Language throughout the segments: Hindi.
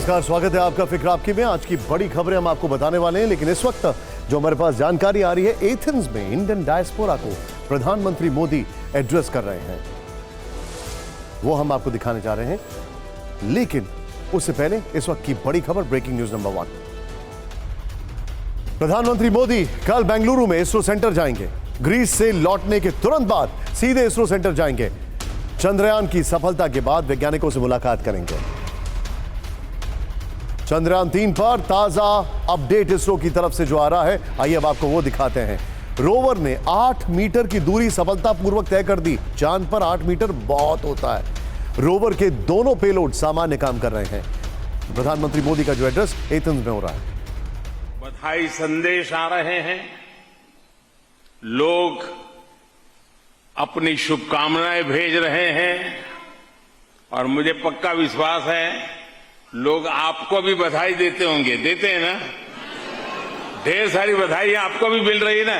नमस्कार, स्वागत है आपका फिक्र आपकी में। आज की बड़ी खबरें हम आपको बताने वाले हैं, लेकिन इस वक्त जो हमारे पास जानकारी आ रही है, एथेंस में इंडियन डायस्पोरा को प्रधानमंत्री मोदी एड्रेस कर रहे हैं, वो हम आपको दिखाने जा रहे हैं। लेकिन उससे पहले इस वक्त की बड़ी खबर, ब्रेकिंग न्यूज नंबर 1। प्रधानमंत्री मोदी कल बेंगलुरु में इसरो सेंटर जाएंगे। ग्रीस से लौटने के तुरंत बाद सीधे इसरो सेंटर जाएंगे। चंद्रयान की सफलता के बाद वैज्ञानिकों से मुलाकात करेंगे। चंद्रयान 3 पर ताजा अपडेट इसरो की तरफ से जो आ रहा है, आइए अब आपको वो दिखाते हैं। रोवर ने 8 मीटर की दूरी सफलतापूर्वक तय कर दी। चांद पर 8 मीटर बहुत होता है। रोवर के दोनों पेलोड सामान्य काम कर रहे हैं। प्रधानमंत्री मोदी का जो एड्रेस एथेंस में हो रहा है, बधाई संदेश आ रहे हैं। लोग अपनी शुभकामनाएं भेज रहे हैं और मुझे पक्का विश्वास है लोग आपको भी बधाई देते होंगे। देते हैं ना? ढेर सारी बधाई आपको भी मिल रही है ना?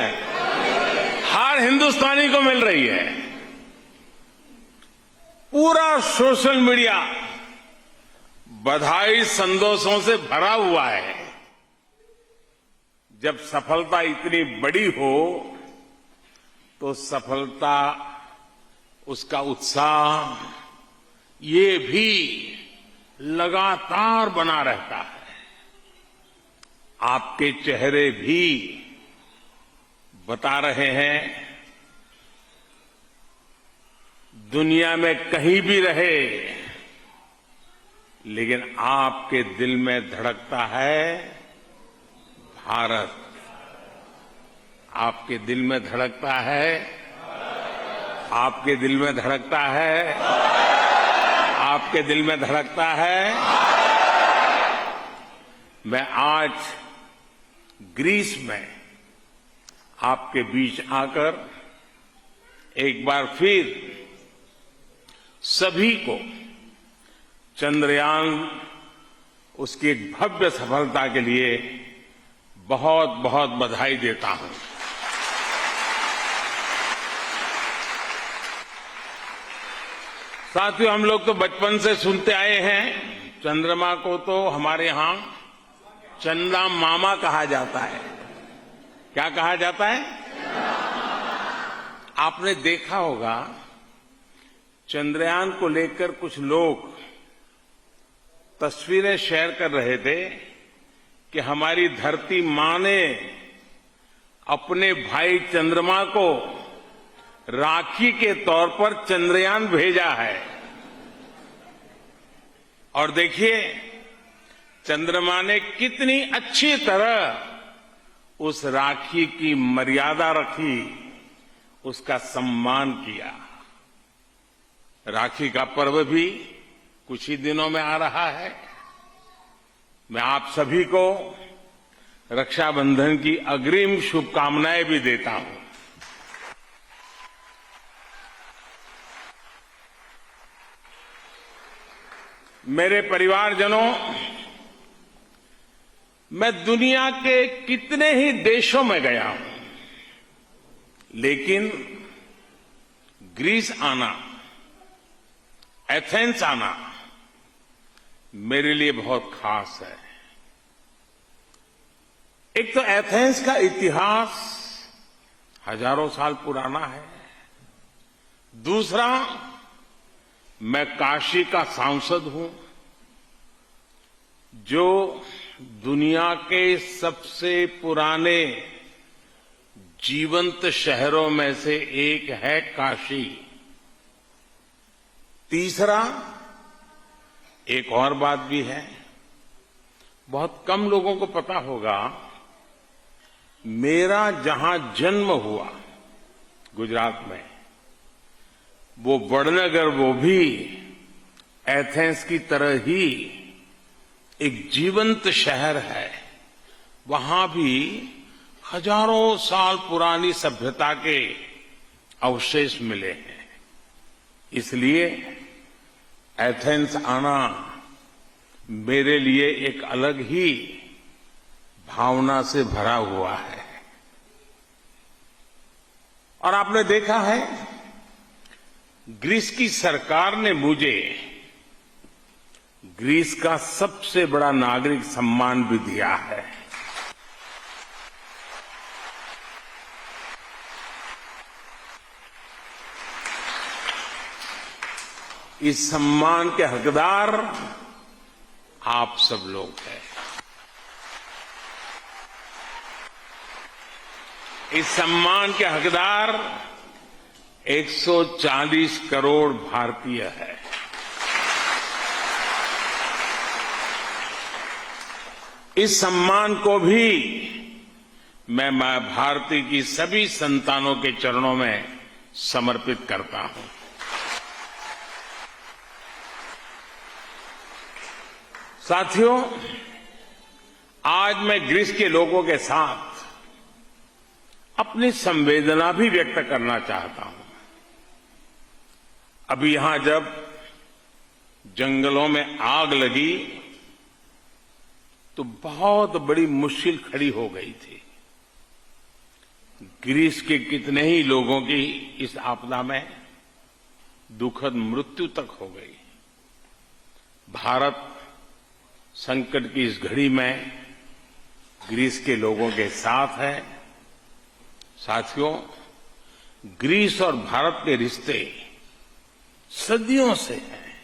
हर हिंदुस्तानी को मिल रही है। पूरा सोशल मीडिया बधाई संदेशों से भरा हुआ है। जब सफलता इतनी बड़ी हो तो सफलता, उसका उत्साह, ये भी लगातार बना रहता है। आपके चेहरे भी बता रहे हैं, दुनिया में कहीं भी रहे, लेकिन आपके दिल में धड़कता है भारत। आपके दिल में धड़कता है, आपके दिल में धड़कता है, आपके दिल में धड़कता है। मैं आज ग्रीस में आपके बीच आकर एक बार फिर सभी को चंद्रयान, उसकी एक भव्य सफलता के लिए बहुत बहुत बधाई देता हूं। साथियों, हम लोग तो बचपन से सुनते आए हैं, चंद्रमा को तो हमारे यहां चंदा मामा कहा जाता है। क्या कहा जाता है? आपने देखा होगा, चंद्रयान को लेकर कुछ लोग तस्वीरें शेयर कर रहे थे कि हमारी धरती मां ने अपने भाई चंद्रमा को राखी के तौर पर चंद्रयान भेजा है। और देखिए, चंद्रमा ने कितनी अच्छी तरह उस राखी की मर्यादा रखी, उसका सम्मान किया। राखी का पर्व भी कुछ ही दिनों में आ रहा है। मैं आप सभी को रक्षाबंधन की अग्रिम शुभकामनाएं भी देता हूं। मेरे परिवारजनों, मैं दुनिया के कितने ही देशों में गया हूं, लेकिन ग्रीस आना, एथेंस आना मेरे लिए बहुत खास है। एक तो एथेंस का इतिहास हजारों साल पुराना है। दूसरा, मैं काशी का सांसद हूं, जो दुनिया के सबसे पुराने जीवंत शहरों में से एक है काशी। तीसरा, एक और बात भी है, बहुत कम लोगों को पता होगा, मेरा जहां जन्म हुआ गुजरात में, वो वडनगर, वो भी एथेंस की तरह ही एक जीवंत शहर है। वहां भी हजारों साल पुरानी सभ्यता के अवशेष मिले हैं। इसलिए एथेंस आना मेरे लिए एक अलग ही भावना से भरा हुआ है। और आपने देखा है, ग्रीस की सरकार ने मुझे ग्रीस का सबसे बड़ा नागरिक सम्मान भी दिया है। इस सम्मान के हकदार आप सब लोग हैं। इस सम्मान के हकदार 140 करोड़ भारतीय हैं। इस सम्मान को भी मैं मां भारती की सभी संतानों के चरणों में समर्पित करता हूं। साथियों, आज मैं ग्रीस के लोगों के साथ अपनी संवेदना भी व्यक्त करना चाहता हूं। अभी यहां जब जंगलों में आग लगी तो बहुत बड़ी मुश्किल खड़ी हो गई थी। ग्रीस के कितने ही लोगों की इस आपदा में दुखद मृत्यु तक हो गई। भारत संकट की इस घड़ी में ग्रीस के लोगों के साथ है। साथियों, ग्रीस और भारत के रिश्ते सदियों से हैं।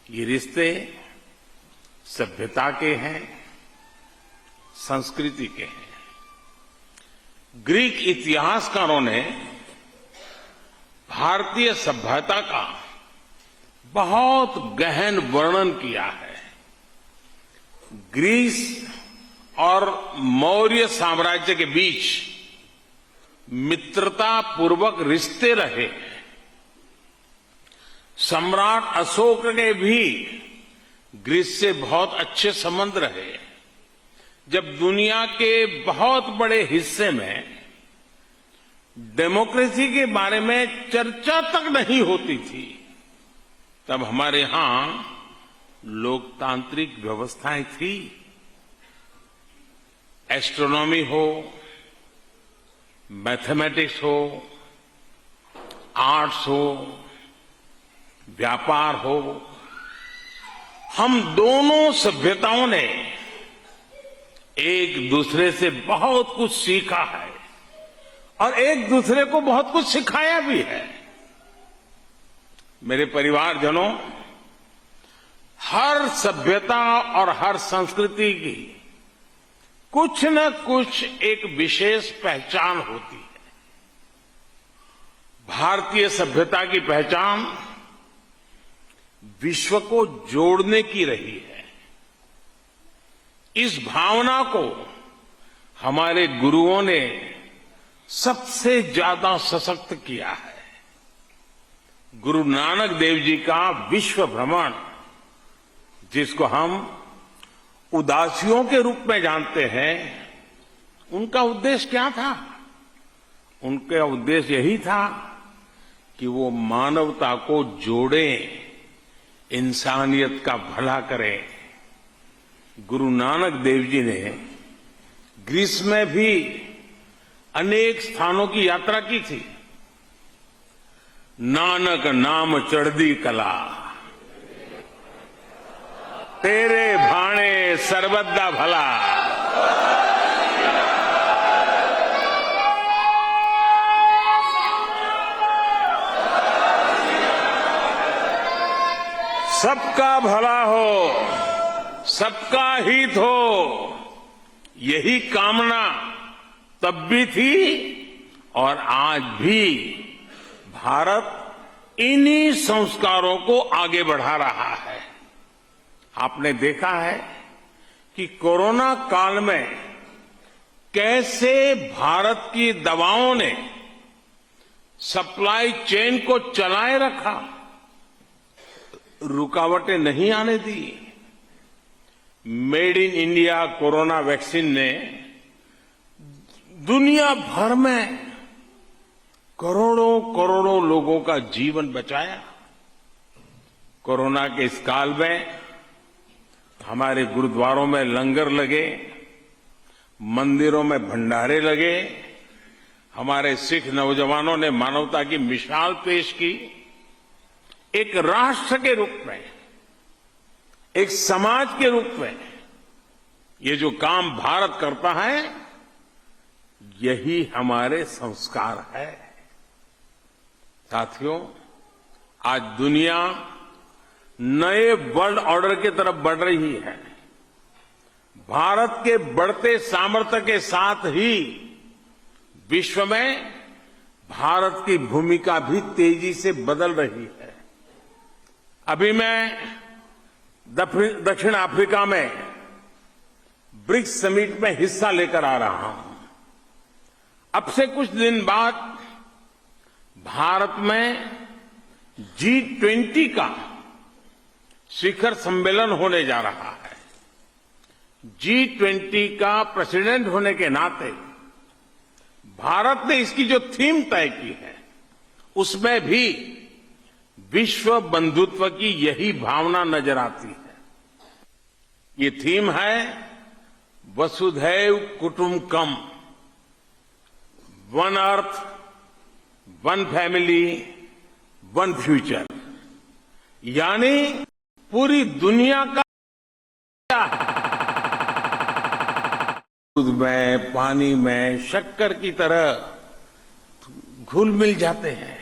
ये रिश्ते सभ्यता के हैं, संस्कृति के हैं। ग्रीक इतिहासकारों ने भारतीय सभ्यता का बहुत गहन वर्णन किया है। ग्रीस और मौर्य साम्राज्य के बीच मित्रतापूर्वक रिश्ते रहे। सम्राट अशोक के भी ग्रीस से बहुत अच्छे संबंध रहे। जब दुनिया के बहुत बड़े हिस्से में डेमोक्रेसी के बारे में चर्चा तक नहीं होती थी, तब हमारे यहां लोकतांत्रिक व्यवस्थाएं थी। एस्ट्रोनॉमी हो, मैथमेटिक्स हो, आर्ट्स हो, व्यापार हो, हम दोनों सभ्यताओं ने एक दूसरे से बहुत कुछ सीखा है और एक दूसरे को बहुत कुछ सिखाया भी है। मेरे परिवारजनों, हर सभ्यता और हर संस्कृति की कुछ न कुछ एक विशेष पहचान होती है। भारतीय सभ्यता की पहचान विश्व को जोड़ने की रही है। इस भावना को हमारे गुरुओं ने सबसे ज्यादा सशक्त किया है। गुरु नानक देव जी का विश्व भ्रमण, जिसको हम उदासियों के रूप में जानते हैं, उनका उद्देश्य क्या था? उनका उद्देश्य यही था कि वो मानवता को जोड़े, इंसानियत का भला करें। गुरु नानक देव जी ने ग्रीस में भी अनेक स्थानों की यात्रा की थी। नानक नाम चढ़दी कला, तेरे भाणे सर्वदा भला। सबका भला हो, सबका हित हो, यही कामना तब भी थी और आज भी भारत इन्हीं संस्कारों को आगे बढ़ा रहा है। आपने देखा है कि कोरोना काल में कैसे भारत की दवाओं ने सप्लाई चेन को चलाए रखा, रुकावटें नहीं आने दी। Made in India corona vaccine ने दुनिया भर में करोड़ों करोड़ों लोगों का जीवन बचाया। कोरोना के इस काल में हमारे गुरुद्वारों में लंगर लगे, मंदिरों में भंडारे लगे, हमारे सिख नौजवानों ने मानवता की मिसाल पेश की। एक राष्ट्र के रूप में एक समाज के रूप में ये जो काम भारत करता है, यही हमारे संस्कार है। साथियों, आज दुनिया नए वर्ल्ड ऑर्डर की तरफ बढ़ रही है। भारत के बढ़ते सामर्थ्य के साथ ही विश्व में भारत की भूमिका भी तेजी से बदल रही है। अभी मैं दक्षिण अफ्रीका में ब्रिक्स समिट में हिस्सा लेकर आ रहा हूं। अब से कुछ दिन बाद भारत में G20 का शिखर सम्मेलन होने जा रहा है। G20 का प्रेसिडेंट होने के नाते भारत ने इसकी जो थीम तय की है, उसमें भी विश्व बंधुत्व की यही भावना नजर आती है। ये थीम है Vasudhaiva Kutumbakam, one earth, one family, one future. यानी पूरी दुनिया का दूध में, पानी में, शक्कर की तरह घुल मिल जाते हैं।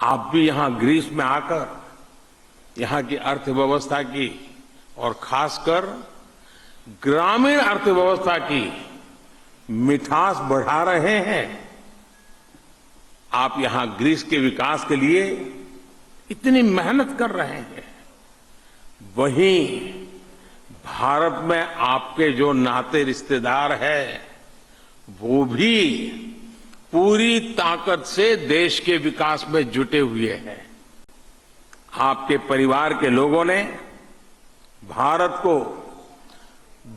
आप भी यहां ग्रीस में आकर यहां की अर्थव्यवस्था की और खासकर ग्रामीण अर्थव्यवस्था की मिठास बढ़ा रहे हैं। आप यहां ग्रीस के विकास के लिए इतनी मेहनत कर रहे हैं, वहीं भारत में आपके जो नाते रिश्तेदार हैं, वो भी पूरी ताकत से देश के विकास में जुटे हुए हैं। आपके परिवार के लोगों ने भारत को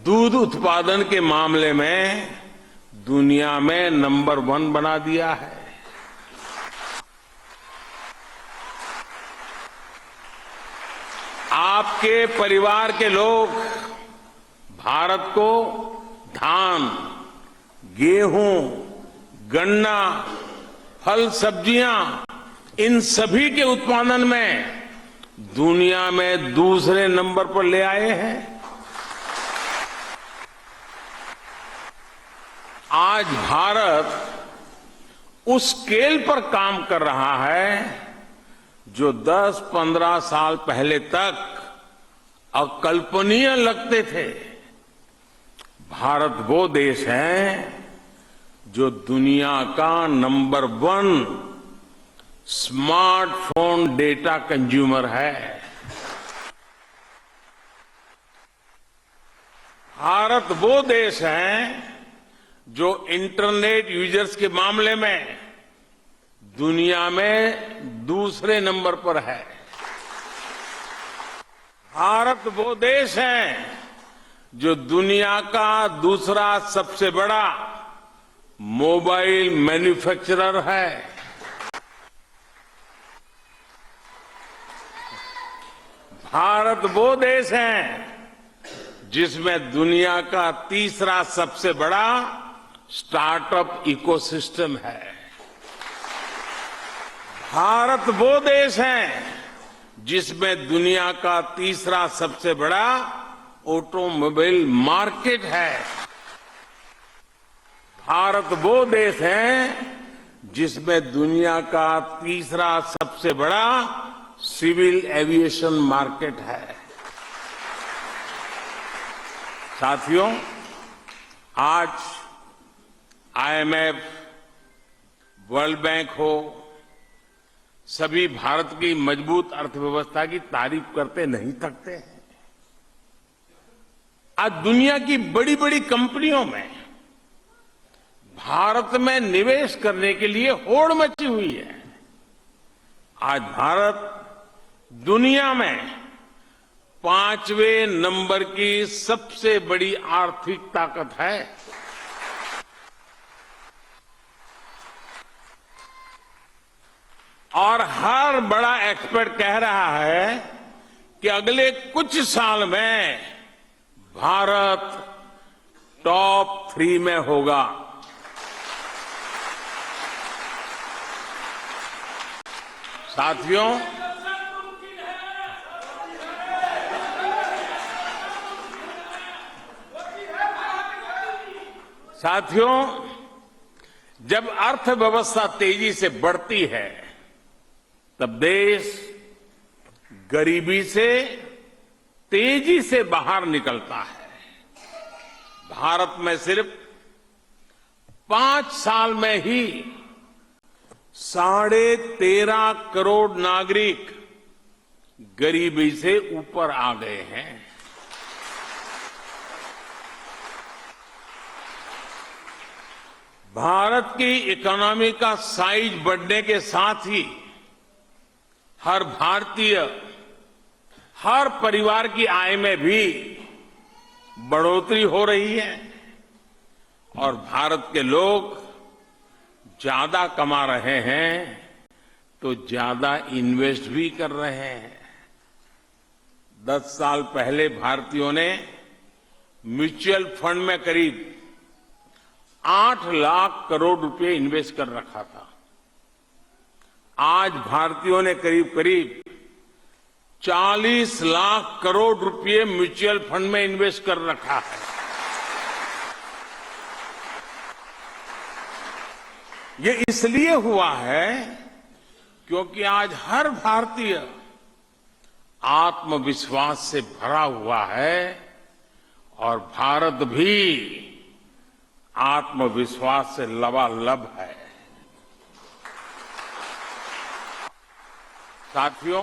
दूध उत्पादन के मामले में दुनिया में नंबर 1 बना दिया है। आपके परिवार के लोग भारत को धान, गेहूं, गन्ना, फल, सब्जियां, इन सभी के उत्पादन में दुनिया में दूसरे नंबर पर ले आए हैं। आज भारत उस स्केल पर काम कर रहा है जो 10-15 साल पहले तक अकल्पनीय लगते थे। भारत वो देश है जो दुनिया का नंबर 1 स्मार्टफोन डेटा कंज्यूमर है। भारत वो देश है जो इंटरनेट यूजर्स के मामले में दुनिया में दूसरे नंबर पर है। भारत वो देश है जो दुनिया का दूसरा सबसे बड़ा मोबाइल मैन्युफैक्चरर है। भारत वो देश है जिसमें दुनिया का तीसरा सबसे बड़ा स्टार्टअप इकोसिस्टम है। भारत वो देश है जिसमें दुनिया का तीसरा सबसे बड़ा ऑटोमोबाइल मार्केट है। भारत वो देश है जिसमें दुनिया का तीसरा सबसे बड़ा सिविल एविएशन मार्केट है। साथियों, आज IMF, वर्ल्ड बैंक हो, सभी भारत की मजबूत अर्थव्यवस्था की तारीफ करते नहीं थकते हैं। आज दुनिया की बड़ी बड़ी कंपनियों में भारत में निवेश करने के लिए होड़ मची हुई है। आज भारत दुनिया में 5वें नंबर की सबसे बड़ी आर्थिक ताकत है। और हर बड़ा एक्सपर्ट कह रहा है कि अगले कुछ साल में भारत टॉप 3 में होगा। साथियों, साथियों, जब अर्थव्यवस्था तेजी से बढ़ती है तब देश गरीबी से तेजी से बाहर निकलता है। भारत में सिर्फ 5 साल में ही 13.5 करोड़ नागरिक गरीबी से ऊपर आ गए हैं। भारत की इकोनॉमी का साइज बढ़ने के साथ ही हर भारतीय, हर परिवार की आय में भी बढ़ोतरी हो रही है और भारत के लोग ज्यादा कमा रहे हैं तो ज्यादा इन्वेस्ट भी कर रहे हैं। 10 साल पहले भारतीयों ने म्यूचुअल फंड में करीब 8 लाख करोड़ रुपए इन्वेस्ट कर रखा था। आज भारतीयों ने करीब करीब 40 लाख करोड़ रुपए म्यूचुअल फंड में इन्वेस्ट कर रखा है। ये इसलिए हुआ है क्योंकि आज हर भारतीय आत्मविश्वास से भरा हुआ है और भारत भी आत्मविश्वास से लबालब है। साथियों,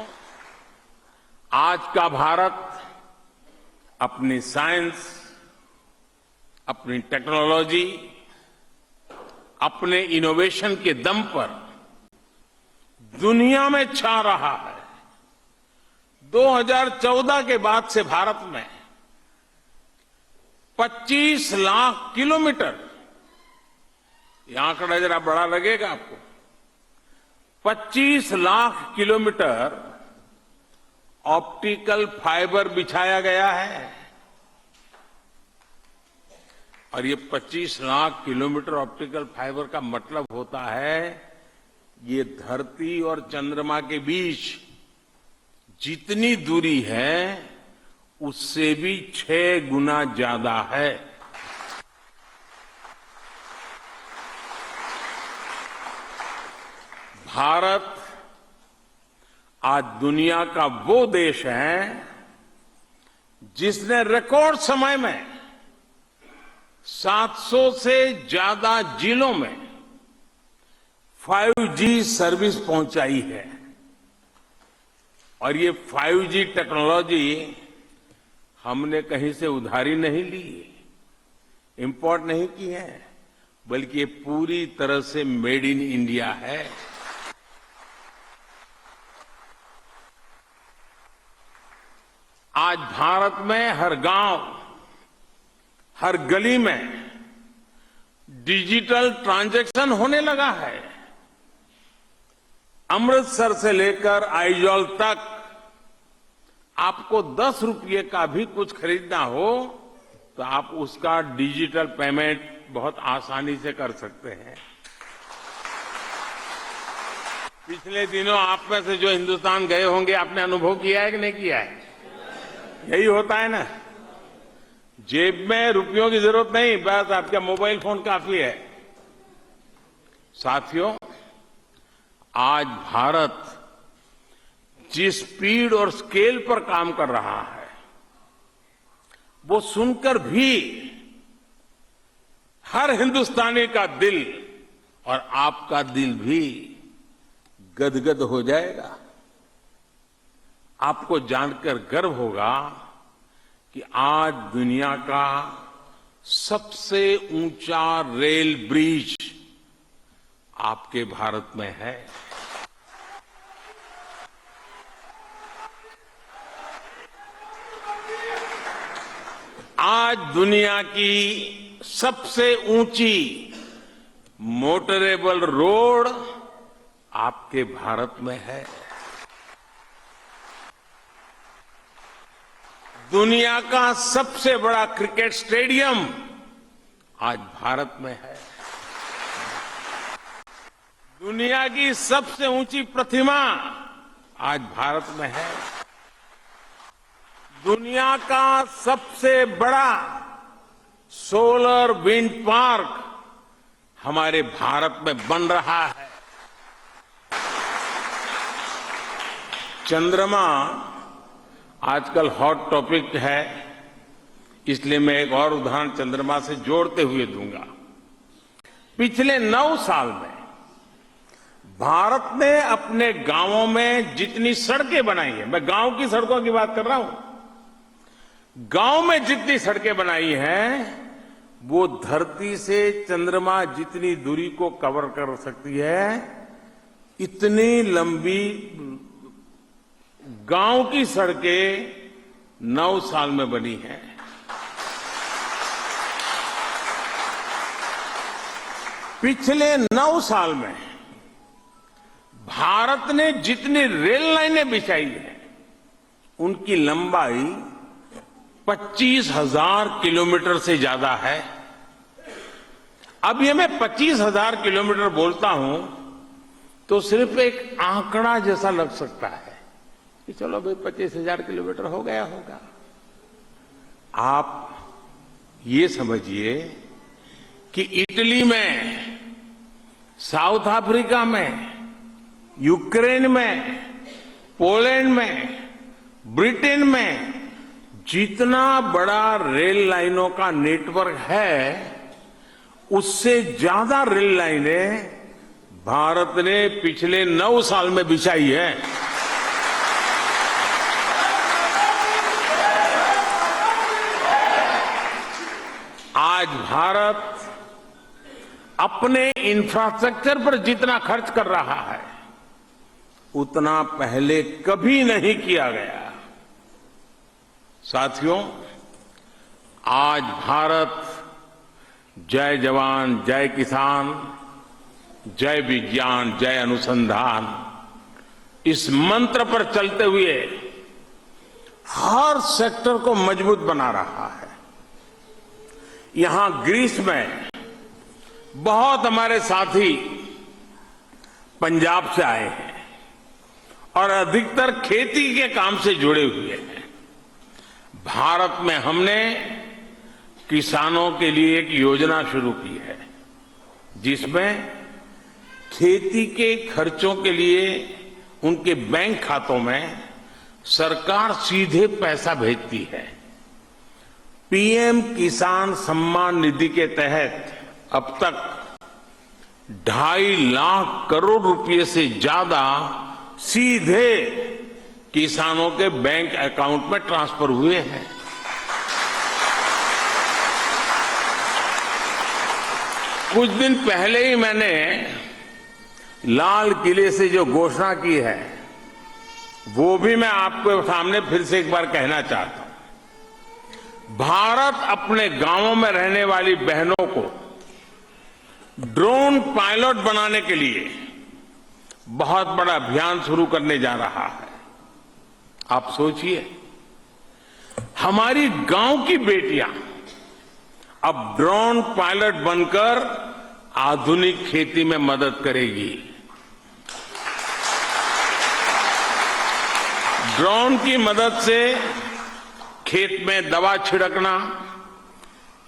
आज का भारत अपनी साइंस, अपनी टेक्नोलॉजी, अपने इनोवेशन के दम पर दुनिया में छा रहा है। 2014 के बाद से भारत में 25 लाख किलोमीटर, यह आंकड़ा जरा बड़ा लगेगा आपको, 25 लाख किलोमीटर ऑप्टिकल फाइबर बिछाया गया है। और ये 25 लाख किलोमीटर ऑप्टिकल फाइबर का मतलब होता है ये धरती और चंद्रमा के बीच जितनी दूरी है उससे भी 6 गुना ज्यादा है। भारत आज दुनिया का वो देश है जिसने रिकॉर्ड समय में 700 से ज्यादा जिलों में 5G सर्विस पहुंचाई है। और ये 5G टेक्नोलॉजी हमने कहीं से उधारी नहीं ली, इंपोर्ट नहीं की है, बल्कि ये पूरी तरह से मेड इन इंडिया है। आज भारत में हर गांव, हर गली में डिजिटल ट्रांजैक्शन होने लगा है। अमृतसर से लेकर आइजॉल तक आपको 10 रुपये का भी कुछ खरीदना हो तो आप उसका डिजिटल पेमेंट बहुत आसानी से कर सकते हैं। पिछले दिनों आप में से जो हिंदुस्तान गए होंगे आपने अनुभव किया है कि नहीं किया है? यही होता है ना, जेब में रुपयों की जरूरत नहीं, बस आपका मोबाइल फोन काफी है। साथियों, आज भारत जिस स्पीड और स्केल पर काम कर रहा है वो सुनकर भी हर हिंदुस्तानी का दिल और आपका दिल भी गदगद हो जाएगा। आपको जानकर गर्व होगा कि आज दुनिया का सबसे ऊंचा रेल ब्रिज आपके भारत में है। आज दुनिया की सबसे ऊंची मोटरेबल रोड आपके भारत में है। दुनिया का सबसे बड़ा क्रिकेट स्टेडियम आज भारत में है। दुनिया की सबसे ऊंची प्रतिमा आज भारत में है। दुनिया का सबसे बड़ा सोलर विंड पार्क हमारे भारत में बन रहा है। चंद्रमा आजकल हॉट टॉपिक है, इसलिए मैं एक और उदाहरण चंद्रमा से जोड़ते हुए दूंगा। पिछले 9 साल में भारत ने अपने गांवों में जितनी सड़कें बनाई है, मैं गांव की सड़कों की बात कर रहा हूं, गांव में जितनी सड़कें बनाई हैं वो धरती से चंद्रमा जितनी दूरी को कवर कर सकती है, इतनी लंबी गांव की सड़कें 9 साल में बनी हैं। पिछले 9 साल में भारत ने जितनी रेल लाइनें बिछाई हैं, उनकी लंबाई 25,000 किलोमीटर से ज्यादा है। अब ये मैं 25,000 किलोमीटर बोलता हूं तो सिर्फ एक आंकड़ा जैसा लग सकता है कि चलो भाई 25,000 किलोमीटर हो गया होगा। आप ये समझिए कि इटली में, साउथ अफ्रीका में, यूक्रेन में, पोलैंड में, ब्रिटेन में जितना बड़ा रेल लाइनों का नेटवर्क है, उससे ज्यादा रेल लाइनें भारत ने पिछले 9 साल में बिछाई है। आज भारत अपने इंफ्रास्ट्रक्चर पर जितना खर्च कर रहा है, उतना पहले कभी नहीं किया गया। साथियों, आज भारत जय जवान, जय किसान, जय विज्ञान, जय अनुसंधान, इस मंत्र पर चलते हुए हर सेक्टर को मजबूत बना रहा है। यहां ग्रीस में बहुत हमारे साथी पंजाब से आए हैं और अधिकतर खेती के काम से जुड़े हुए हैं। भारत में हमने किसानों के लिए एक योजना शुरू की है, जिसमें खेती के खर्चों के लिए उनके बैंक खातों में सरकार सीधे पैसा भेजती है। पीएम किसान सम्मान निधि के तहत अब तक 2.5 लाख करोड़ रुपए से ज्यादा सीधे किसानों के बैंक अकाउंट में ट्रांसफर हुए हैं। कुछ दिन पहले ही मैंने लाल किले से जो घोषणा की है, वो भी मैं आपके सामने फिर से एक बार कहना चाहता हूं। भारत अपने गांवों में रहने वाली बहनों को ड्रोन पायलट बनाने के लिए बहुत बड़ा अभियान शुरू करने जा रहा है। आप सोचिए, हमारी गांव की बेटियां अब ड्रोन पायलट बनकर आधुनिक खेती में मदद करेगी। ड्रोन की मदद से खेत में दवा छिड़कना,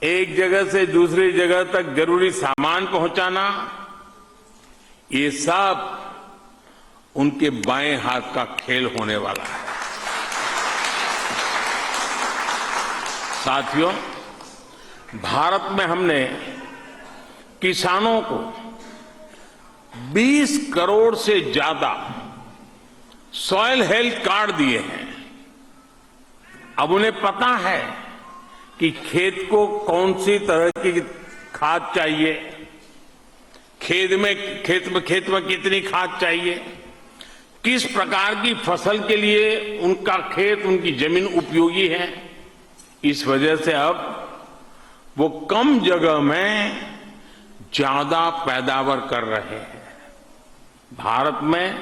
एक जगह से दूसरी जगह तक जरूरी सामान पहुंचाना, ये सब उनके बाएं हाथ का खेल होने वाला है। साथियों, भारत में हमने किसानों को 20 करोड़ से ज्यादा सॉइल हेल्थ कार्ड दिए हैं। अब उन्हें पता है कि खेत को कौन सी तरह की खाद चाहिए, खेत में कितनी खाद चाहिए, किस प्रकार की फसल के लिए उनका खेत, उनकी जमीन उपयोगी है। इस वजह से अब वो कम जगह में ज्यादा पैदावार कर रहे हैं। भारत में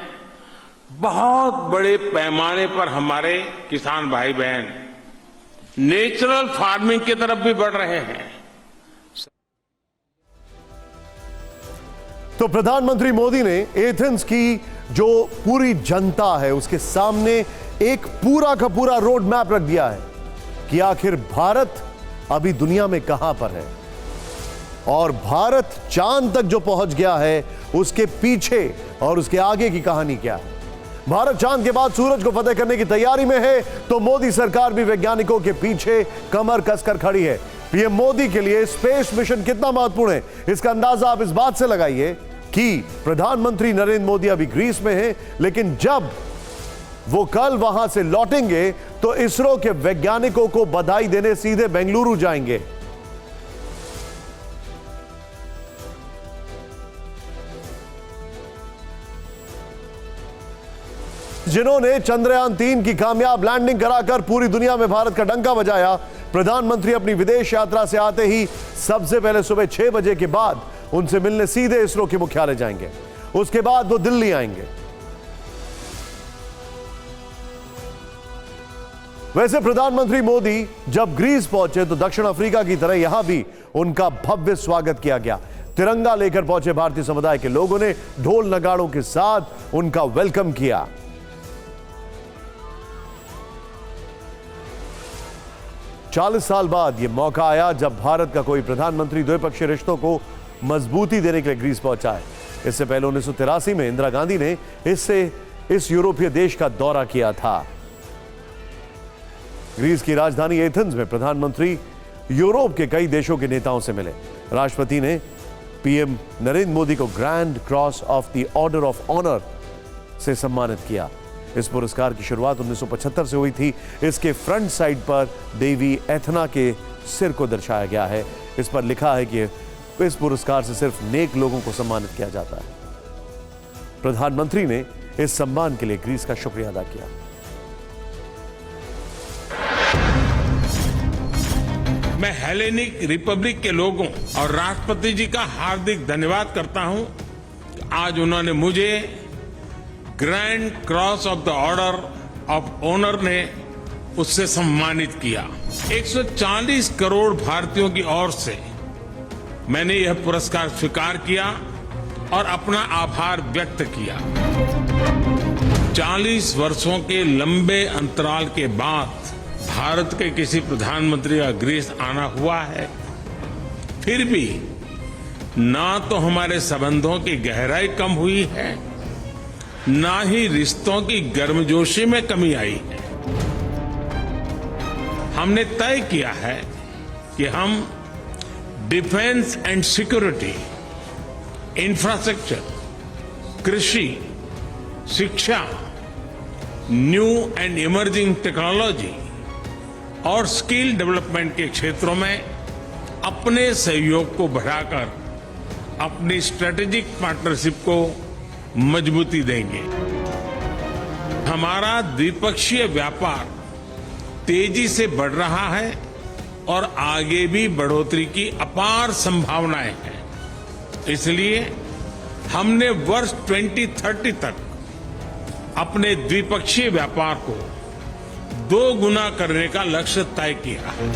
बहुत बड़े पैमाने पर हमारे किसान भाई बहन नेचुरल फार्मिंग की तरफ भी बढ़ रहे हैं। तो प्रधानमंत्री मोदी ने एथेंस की जो पूरी जनता है उसके सामने एक पूरा का पूरा रोड मैप रख दिया है कि आखिर भारत अभी दुनिया में कहां पर है और भारत चांद तक जो पहुंच गया है उसके पीछे और उसके आगे की कहानी क्या है। भारत चांद के बाद सूरज को फतेह करने की तैयारी में है तो मोदी सरकार भी वैज्ञानिकों के पीछे कमर कसकर खड़ी है। पीएम मोदी के लिए स्पेस मिशन कितना महत्वपूर्ण है, इसका अंदाजा आप इस बात से लगाइए कि प्रधानमंत्री नरेंद्र मोदी अभी ग्रीस में हैं, लेकिन जब वो कल वहां से लौटेंगे तो इसरो के वैज्ञानिकों को बधाई देने सीधे बेंगलुरु जाएंगे। जिन्होंने चंद्रयान 3 की कामयाब लैंडिंग कराकर पूरी दुनिया में भारत का डंका बजाया, प्रधानमंत्री अपनी विदेश यात्रा से आते ही सबसे पहले सुबह 6 बजे के बाद उनसे मिलने सीधे इसरो के मुख्यालय जाएंगे। उसके बाद वो दिल्ली आएंगे। वैसे प्रधानमंत्री मोदी जब ग्रीस पहुंचे तो दक्षिण अफ्रीका की तरह यहां भी उनका भव्य स्वागत किया गया। तिरंगा लेकर पहुंचे भारतीय समुदाय के लोगों ने ढोल नगाड़ों के साथ उनका वेलकम किया। चालीस साल बाद यह मौका आया जब भारत का कोई प्रधानमंत्री द्विपक्षीय रिश्तों को मजबूती देने के लिए ग्रीस पहुंचा है। इससे पहले 1983 में इंदिरा गांधी ने इस यूरोपीय देश का दौरा किया था। ग्रीस की राजधानी एथेंस में प्रधानमंत्री यूरोप के कई देशों के नेताओं से मिले। राष्ट्रपति ने पीएम नरेंद्र मोदी को grand cross of the order of honour से सम्मानित किया। इस पुरस्कार की शुरुआत 1975 से हुई थी। इसके फ्रंट साइड पर देवी एथना के सिर को दर्शाया गया है। इस पर लिखा है कि इस पुरस्कार से सिर्फ नेक लोगों को सम्मानित किया जाता है। प्रधानमंत्री ने इस सम्मान के लिए ग्रीस का शुक्रिया अदा किया। मैं हेलेनिक रिपब्लिक के लोगों और राष्ट्रपति जी का हार्दिक धन्यवाद करता हूं कि आज उन्होंने मुझे grand cross of the order of honour ने उससे सम्मानित किया। 140 करोड़ भारतीयों की ओर से मैंने यह पुरस्कार स्वीकार किया और अपना आभार व्यक्त किया। 40 वर्षों के लंबे अंतराल के बाद भारत के किसी प्रधानमंत्री का ग्रीस आना हुआ है। फिर भी ना तो हमारे संबंधों की गहराई कम हुई है, ना ही रिश्तों की गर्मजोशी में कमी आई है। हमने तय किया है कि हम डिफेंस एंड सिक्योरिटी, इंफ्रास्ट्रक्चर, कृषि, शिक्षा, न्यू एंड इमर्जिंग टेक्नोलॉजी और स्किल डेवलपमेंट के क्षेत्रों में अपने सहयोग को बढ़ाकर अपनी स्ट्रेटेजिक पार्टनरशिप को मजबूती देंगे। हमारा द्विपक्षीय व्यापार तेजी से बढ़ रहा है और आगे भी बढ़ोतरी की अपार संभावनाएं हैं। इसलिए हमने वर्ष 2030 तक अपने द्विपक्षीय व्यापार को 2 गुना करने का लक्ष्य तय किया है।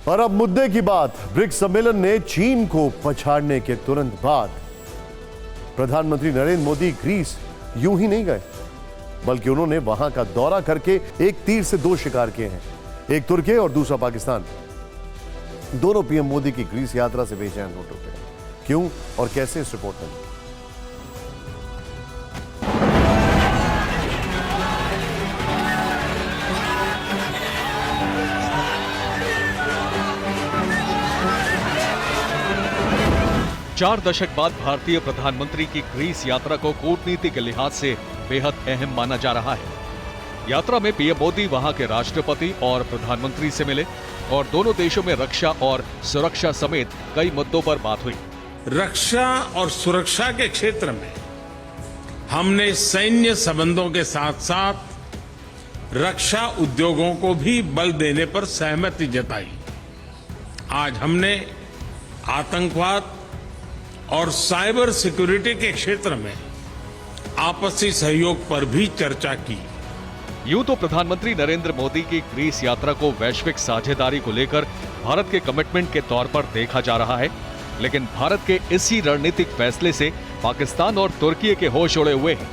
और अब मुद्दे की बात। ब्रिक्स सम्मेलन ने चीन को पछाड़ने के तुरंत बाद प्रधानमंत्री नरेंद्र मोदी ग्रीस यूं ही नहीं गए, बल्कि उन्होंने वहां का दौरा करके एक तीर से 2 शिकार किए हैं। एक तुर्की और दूसरा पाकिस्तान। दोनों पीएम मोदी की ग्रीस यात्रा से बेचैन हो चुके हैं। क्यों और कैसे, इस रिपोर्ट में। 4 दशक बाद भारतीय प्रधानमंत्री की ग्रीस यात्रा को कूटनीति के लिहाज से बेहद अहम माना जा रहा है। यात्रा में पीएम मोदी वहां के राष्ट्रपति और प्रधानमंत्री से मिले और दोनों देशों में रक्षा और सुरक्षा समेत कई मुद्दों पर बात हुई। रक्षा और सुरक्षा के क्षेत्र में हमने सैन्य संबंधों के साथ साथ रक्षा उद्योगों को भी बल देने पर सहमति जताई। आज हमने आतंकवाद और साइबर सिक्योरिटी के क्षेत्र में आपसी सहयोग पर भी चर्चा की। यूं तो प्रधानमंत्री नरेंद्र मोदी की ग्रीस यात्रा को वैश्विक साझेदारी को लेकर भारत के कमिटमेंट के तौर पर देखा जा रहा है, लेकिन भारत के इसी रणनीतिक फैसले से पाकिस्तान और तुर्की के होश उड़े हुए हैं।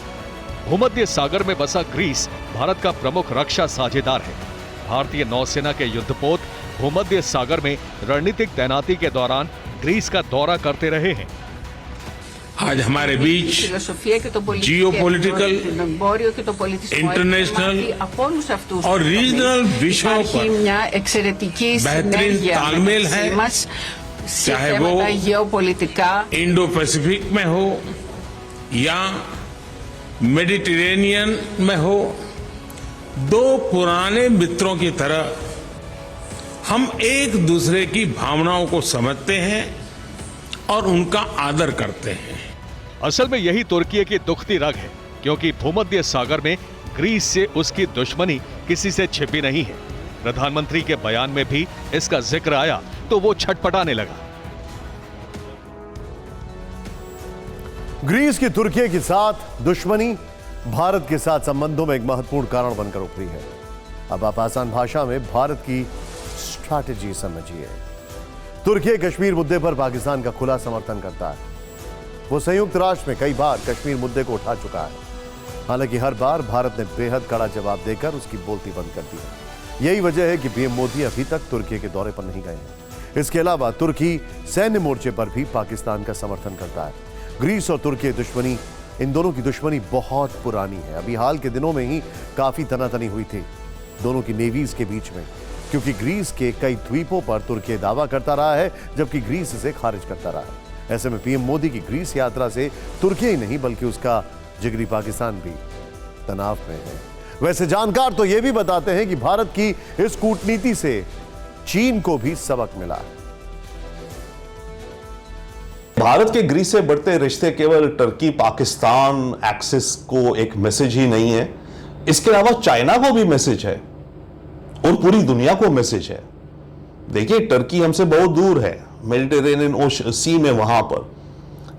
भूमध्य सागर में बसा ग्रीस भारत का प्रमुख रक्षा साझेदार है। भारतीय नौसेना के युद्धपोत भूमध्य सागर में रणनीतिक तैनाती के दौरान ग्रीस का दौरा करते रहे हैं। आज हमारे बीच जियोपॉलिटिकल, इंटरनेशनल और रीजनल विषयों पर बेहतरीन तालमेल है, चाहे वो इंडो पैसिफिक में हो या मेडिटेरेनियन में हो। दो पुराने मित्रों की तरह हम एक दूसरे की भावनाओं को समझते हैं और उनका आदर करते हैं। असल में यही तुर्की की दुखती रग है, क्योंकि भूमध्य सागर में ग्रीस से उसकी दुश्मनी किसी से छिपी नहीं है। प्रधानमंत्री के बयान में भी इसका जिक्र आया तो वो छटपटाने लगा। ग्रीस की तुर्की के साथ दुश्मनी भारत के साथ संबंधों में एक महत्वपूर्ण कारण बनकर उभरी है। अब आप आसान भाषा में भारत की स्ट्रैटेजी समझिए। तुर्की कश्मीर मुद्दे पर पाकिस्तान का खुला समर्थन करता है। वो संयुक्त राष्ट्र में कई बार कश्मीर मुद्दे को उठा चुका है। हालांकि हर बार भारत ने बेहद कड़ा जवाब देकर उसकी बोलती बंद कर दी है। यही वजह है कि पीएम मोदी अभी तक तुर्की के दौरे पर नहीं गए हैं। इसके अलावा तुर्की सैन्य मोर्चे पर भी पाकिस्तान का समर्थन करता है। ग्रीस और तुर्की दुश्मनी, इन दोनों की दुश्मनी बहुत पुरानी है। अभी हाल के दिनों में ही काफी तनातनी हुई थी दोनों की नेवीज के बीच में, क्योंकि ग्रीस के कई द्वीपों पर तुर्की दावा करता रहा है, जबकि ग्रीस इसे खारिज करता रहा है। ऐसे में पीएम मोदी की ग्रीस यात्रा से तुर्की ही नहीं बल्कि उसका जिगरी पाकिस्तान भी तनाव में है। वैसे जानकार तो यह भी बताते हैं कि भारत की इस कूटनीति से चीन को भी सबक मिला है। भारत के ग्रीस से बढ़ते रिश्ते केवल टर्की पाकिस्तान एक्सिस को एक मैसेज ही नहीं है, इसके अलावा चाइना को भी मैसेज है और पूरी दुनिया को मैसेज है। देखिए, टर्की हमसे बहुत दूर है, मेडिटेरेनियन सी में, वहां पर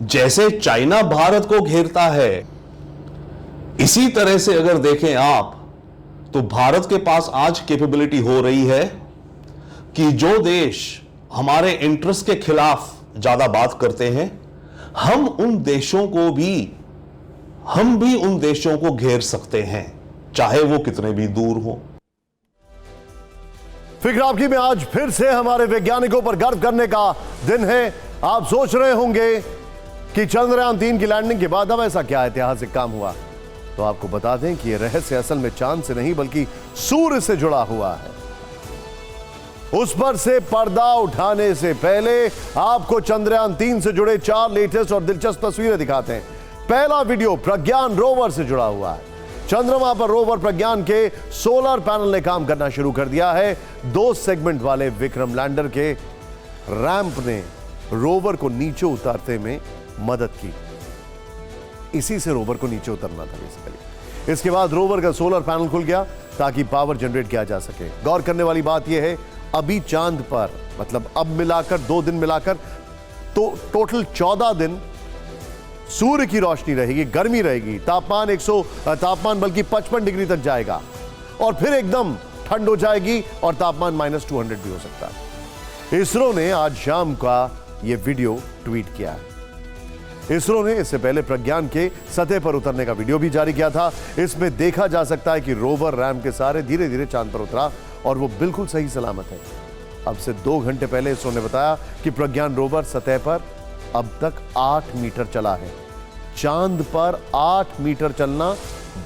जैसे चाइना भारत को घेरता है, इसी तरह से अगर देखें आप तो भारत के पास आज कैपेबिलिटी हो रही है कि जो देश हमारे इंटरेस्ट के खिलाफ ज्यादा बात करते हैं, हम भी उन देशों को घेर सकते हैं, चाहे वो कितने भी दूर हो। फिक्र आपकी में आज फिर से हमारे वैज्ञानिकों पर गर्व करने का दिन है। आप सोच रहे होंगे कि चंद्रयान 3 की लैंडिंग के बाद अब ऐसा क्या ऐतिहासिक काम हुआ, तो आपको बता दें कि यह रहस्य असल में चांद से नहीं बल्कि सूर्य से जुड़ा हुआ है। उस पर से पर्दा उठाने से पहले आपको चंद्रयान 3 से जुड़े 4 लेटेस्ट और दिलचस्प तस्वीरें दिखाते हैं। पहला वीडियो प्रज्ञान रोवर से जुड़ा हुआ है। चंद्रमा पर रोवर प्रज्ञान के सोलर पैनल ने काम करना शुरू कर दिया है। 2 सेगमेंट वाले विक्रम लैंडर के रैंप ने रोवर को नीचे उतारते में मदद की। इसी से रोवर को नीचे उतरना था बेसिकली। इसके बाद रोवर का सोलर पैनल खुल गया ताकि पावर जनरेट किया जा सके। गौर करने वाली बात यह है, अभी चांद पर, मतलब अब मिलाकर 2 दिन मिलाकर तो टोटल 14 दिन सूर्य की रोशनी रहेगी, गर्मी रहेगी, तापमान बल्कि 55 डिग्री तक जाएगा और फिर एकदम ठंड हो जाएगी और तापमान -200 भी हो सकता है। इसरो ने आज शाम का यह वीडियो ट्वीट किया है। इसरो ने इससे पहले प्रज्ञान के सतह पर उतरने का वीडियो भी जारी किया था। इसमें देखा जा सकता है कि रोवर रैंप के सहारे धीरे धीरे चांद पर उतरा और वो बिल्कुल सही सलामत है। अब से 2 घंटे पहले इसरो ने बताया कि प्रज्ञान रोवर सतह पर अब तक 8 मीटर चला है। चांद पर 8 मीटर चलना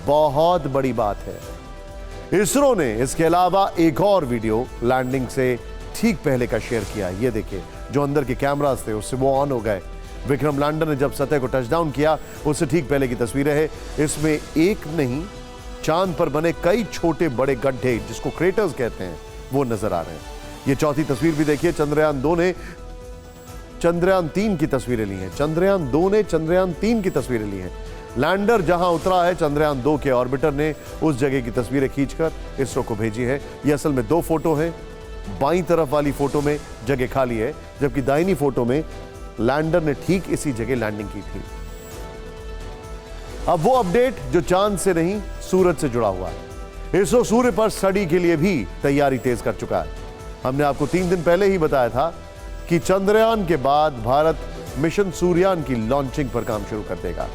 बहुत बड़ी बात है। इसरो ने इसके अलावा एक और वीडियो लैंडिंग से ठीक पहले का शेयर किया। ये देखिए, जो अंदर के कैमरास थे उससे वो ऑन हो गए। विक्रम लैंडर ने जब सतह को टचडाउन किया उससे ठीक पहले की तस्वीरें हैं। इसमें एक नहीं, चांद पर बने कई छोटे बड़े गड्ढे, जिसको क्रेटर्स कहते हैं, वो नजर आ रहे हैं। ये चौथी तस्वीर भी देखिए, चंद्रयान 2 ने चंद्रयान 3 की तस्वीरें ली हैं। चंद्रयान 2 ने चंद्रयान 3 की तस्वीरें ली हैं। लैंडर जहां उतरा है, चंद्रयान 2 के ऑर्बिटर ने उस जगह की तस्वीरें खींचकर इसरो को भेजी है। ये असल में 2 फोटो हैं। बाईं तरफ वाली फोटो में जगह खाली है, जबकि दाहिनी फोटो में लैंडर ने ठीक इसी जगह लैंडिंग की थी। अब वो अपडेट जो चांद से नहीं सूरज से जुड़ा हुआ है। इसरो सूर्य पर स्टडी के लिए भी तैयारी तेज कर चुका है। हमने आपको 3 दिन पहले ही बताया था कि चंद्रयान के बाद भारत मिशन सूर्यान की लॉन्चिंग पर काम शुरू कर देगा।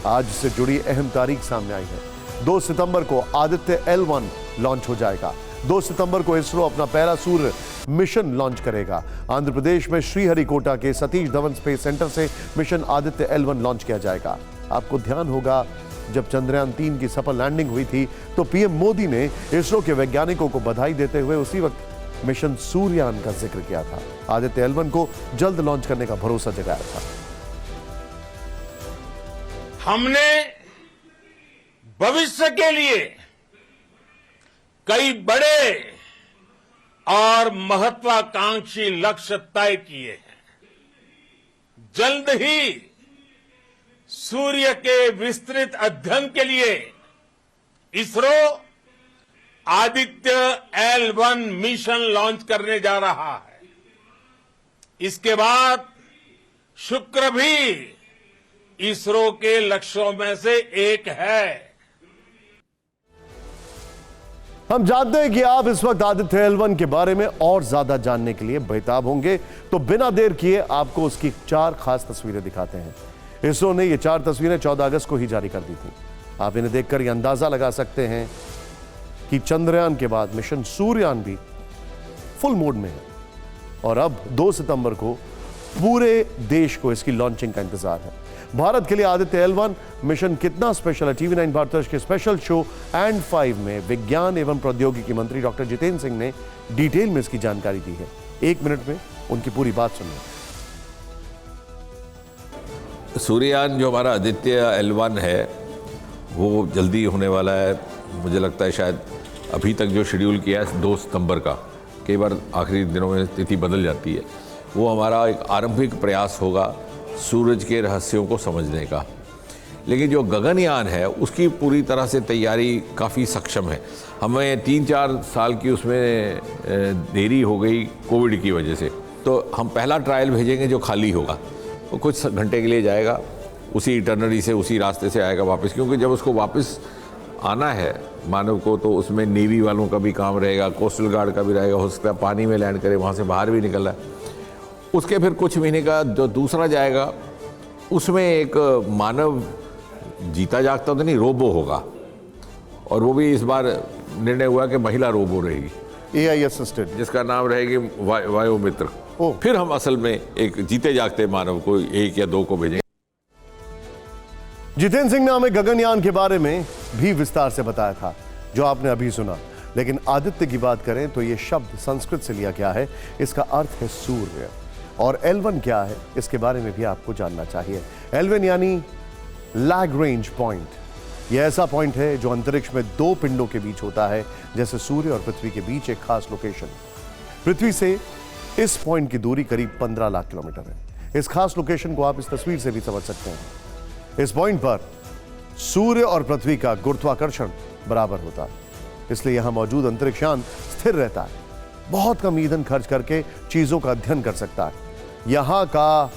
आज से जुड़ी अहम तारीख सामने आई है। 2 सितंबर को आदित्य L1 लॉन्च हो जाएगा। 2 सितंबर को इसरो अपना पहला सूर्य मिशन लॉन्च करेगा। आंध्र प्रदेश में श्रीहरिकोटा के सतीश धवन स्पेस सेंटर से मिशन आदित्य L1 लॉन्च किया जाएगा। आपको ध्यान होगा, जब चंद्रयान 3 की सफल लैंडिंग हुई थी तो पीएम मोदी ने इसरो के वैज्ञानिकों को बधाई देते हुए उसी वक्त मिशन सूर्ययान का जिक्र किया था। आदित्य L1 को जल्द लॉन्च करने का भरोसा जगाया था। हमने भविष्य के लिए कई बड़े और महत्वाकांक्षी लक्ष्य तय किए हैं। जल्द ही सूर्य के विस्तृत अध्ययन के लिए ISRO Aditya L1 mission launch करने जा रहा है। इसके बाद शुक्र भी इसरो के लक्ष्यों में से एक है। हम जानते हैं कि आप इस वक्त आदित्य L1 के बारे में और ज्यादा जानने के लिए बेताब होंगे, तो बिना देर किए आपको उसकी 4 खास तस्वीरें दिखाते हैं। इसरो ने ये 4 तस्वीरें 14 अगस्त को ही जारी कर दी थी। आप इन्हें देखकर यह अंदाजा लगा सकते हैं कि चंद्रयान के बाद मिशन सूर्ययान भी फुल मोड में है और अब 2 सितंबर को पूरे देश को इसकी लॉन्चिंग का इंतजार है। भारत के लिए आदित्य L1 मिशन कितना स्पेशल है, TV9 भारतवर्ष के स्पेशल शो एंड 5 में विज्ञान एवं प्रौद्योगिकी मंत्री डॉक्टर जितेंद्र सिंह ने डिटेल में इसकी जानकारी दी है। 1 मिनट में उनकी पूरी बात सुनिए। सूर्ययान जो हमारा आदित्य L1 है वो जल्दी होने वाला है। मुझे लगता है शायद अभी तक जो शेड्यूल किया है 2 सितंबर का, कई बार आखिरी दिनों में तिथि बदल जाती है। वो हमारा एक आरंभिक प्रयास होगा सूरज के रहस्यों को समझने का। लेकिन जो गगनयान है उसकी पूरी तरह से तैयारी काफ़ी सक्षम है। हमें 3-4 साल की उसमें देरी हो गई कोविड की वजह से, तो हम पहला ट्रायल भेजेंगे जो खाली होगा, वो कुछ घंटे के लिए जाएगा, उसी इटरनरी से उसी रास्ते से आएगा वापस, क्योंकि जब उसको वापस आना है मानव को तो उसमें नेवी वालों का भी काम रहेगा, कोस्टल गार्ड का भी रहेगा, हो सकता है पानी में लैंड करे, वहाँ से बाहर भी निकल रहा है। उसके फिर कुछ महीने का जो दूसरा जाएगा उसमें एक मानव जीता जागता तो नहीं, रोबो होगा, और वो भी इस बार निर्णय हुआ कि महिला रोबो रहेगी, AI असिस्टेंट, जिसका नाम रहेगी वायुमित्र। फिर हम असल में एक जीते जागते मानव को 1 या 2 को भेजेंगे। जितेंद्र सिंह ने हमें गगनयान के बारे में भी विस्तार से बताया था जो आपने अभी सुना। लेकिन आदित्य की बात करें तो यह शब्द संस्कृत से लिया गया है। इसका अर्थ है सूर्य। और L1 क्या है इसके बारे में भी आपको जानना चाहिए। L1 यानी लैग्रेंज पॉइंट। यह ऐसा पॉइंट है जो अंतरिक्ष में 2 पिंडों के बीच होता है, जैसे सूर्य और पृथ्वी के बीच एक खास लोकेशन। पृथ्वी से इस पॉइंट की दूरी करीब 15 लाख किलोमीटर है। इस खास लोकेशन को आप इस तस्वीर से भी समझ सकते हैं। इस पॉइंट पर सूर्य और पृथ्वी का गुरुत्वाकर्षण बराबर होता है, इसलिए यहां मौजूद अंतरिक्षयान स्थिर रहता है, बहुत कम ईंधन खर्च करके चीजों का अध्ययन कर सकता है। यहां का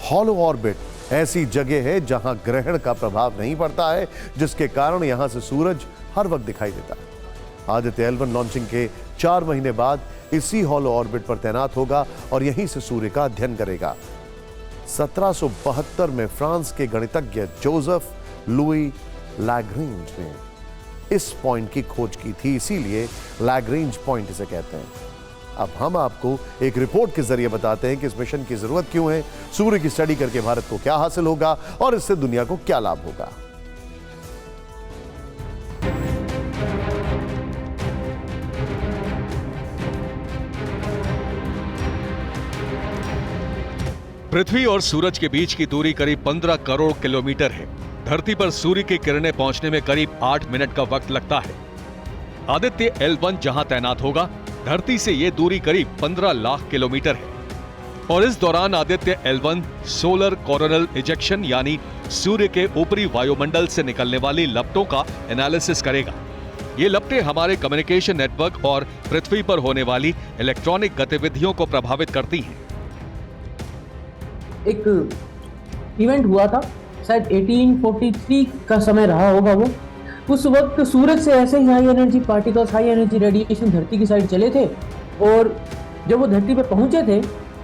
हॉलो ऑर्बिट ऐसी जगह है जहां ग्रहण का प्रभाव नहीं पड़ता है, जिसके कारण यहां से सूरज हर वक्त दिखाई देता है। आदित्य L1 लॉन्चिंग के 4 महीने बाद इसी हॉलो ऑर्बिट पर तैनात होगा और यहीं से सूर्य का अध्ययन करेगा। 1772 में फ्रांस के गणितज्ञ जोसेफ लुई लैग्रेंज ने इस पॉइंट की खोज की थी, इसीलिए लैग्रेंज पॉइंट इसे कहते हैं। अब हम आपको एक रिपोर्ट के जरिए बताते हैं कि इस मिशन की जरूरत क्यों है, सूर्य की स्टडी करके भारत को क्या हासिल होगा और इससे दुनिया को क्या लाभ होगा। पृथ्वी और सूरज के बीच की दूरी करीब 15 करोड़ किलोमीटर है। धरती पर सूर्य की किरणें पहुंचने में करीब 8 मिनट का वक्त लगता है। आदित्य L1 जहां तैनात होगा, धरती से यह दूरी करीब 15 लाख किलोमीटर है और इस दौरान Aditya L1 solar coronal ejection यानी सूर्य के ऊपरी वायुमंडल से निकलने वाली लपटों का एनालिसिस करेगा। ये लपटें हमारे कम्युनिकेशन नेटवर्क और पृथ्वी पर होने वाली इलेक्ट्रॉनिक गतिविधियों को प्रभावित करती हैं। एक इवेंट हुआ था, शायद 1843 का समय रहा होगा वो। उस वक्त सूरज से ऐसे ही high energy particles, high energy radiation धरती की साइड चले थे और जब वो धरती पे पहुंचे थे